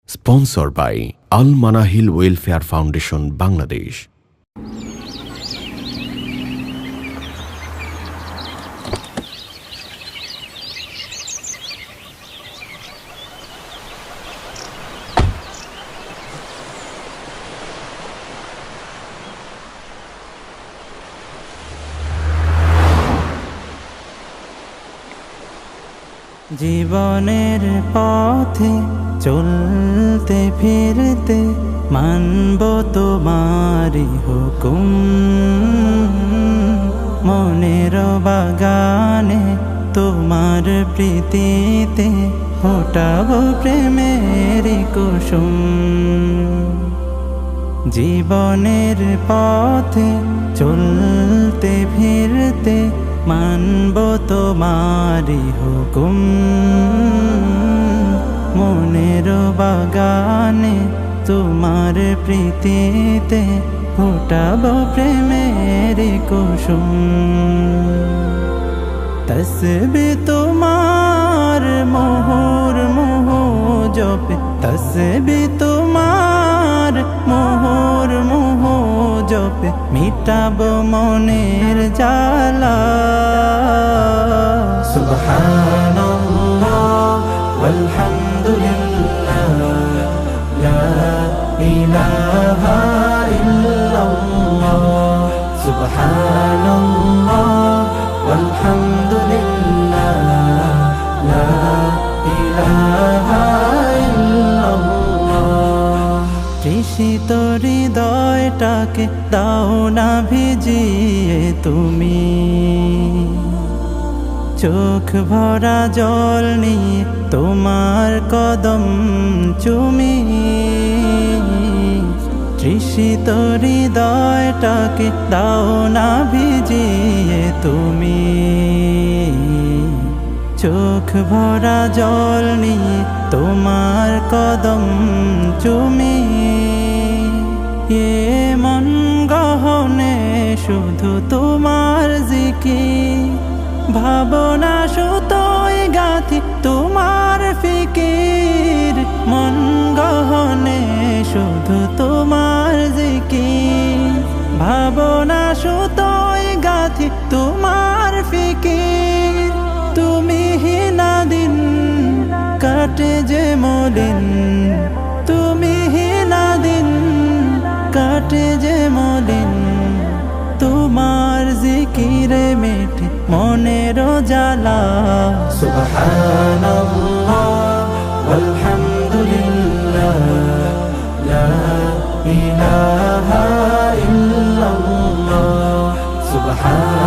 Sponsored by Al Manahil Welfare Foundation, Bangladesh. জীবনের পথে চলতে ফিরতে মানব তোমারি হুকুম, মনের বাগানে তোমার প্রীতিতে ফোটাবো প্রেমের কুসুম। জীবনের পথে চলতে ফিরতে মানব তোমারি হুকুম, মনের বাগানে তোমার প্রীতিতে ফোটাবো প্রেমের কুসুম। তসবিহ তোমার মোহর মোহ জপে, তসবিহ তোমার মোহর মোহ জপে মিটাবো মনের জ্বালা। সুবহানাল্লাহ ওয়ালহামদুলিল্লাহ, লা ইলাহা ইল্লাল্লাহ। সুবহানাল্লাহ ওয়ালহামদুলিল্লাহ, লা ইলাহা ইল্লাল্লাহ। তৃষিত হৃদয়টাকে দাও না ভিজিয়ে তুমি, চোখ ভরা জল নিয়ে তোমার কদম চুমি। তৃষিত হৃদয়টাকে দাও না ভিজিয়ে তুমি, চোখ ভরা জল নিয়ে তোমার কদম চুমি। এ মন গহনে শুধু তোমার জিকির, ভাবনা সুতোয় গাথি তোমার ফিকির। মন গহনে শুধু তোমার জিকির, ভাবনা সুতোয় গাথি তোমার ফিকির। তুমি হিনা দিন কাটে যে মলিন, তুমি হিনা দিন কাটে যে মলিন। তোমার জিকিরে মেটে মনের জ্বালা। সুবহানাল্লাহ ওয়ালহামদুলিল্লাহ, লা ইলাহা ইল্লাল্লাহ। সুবহানাল্লাহ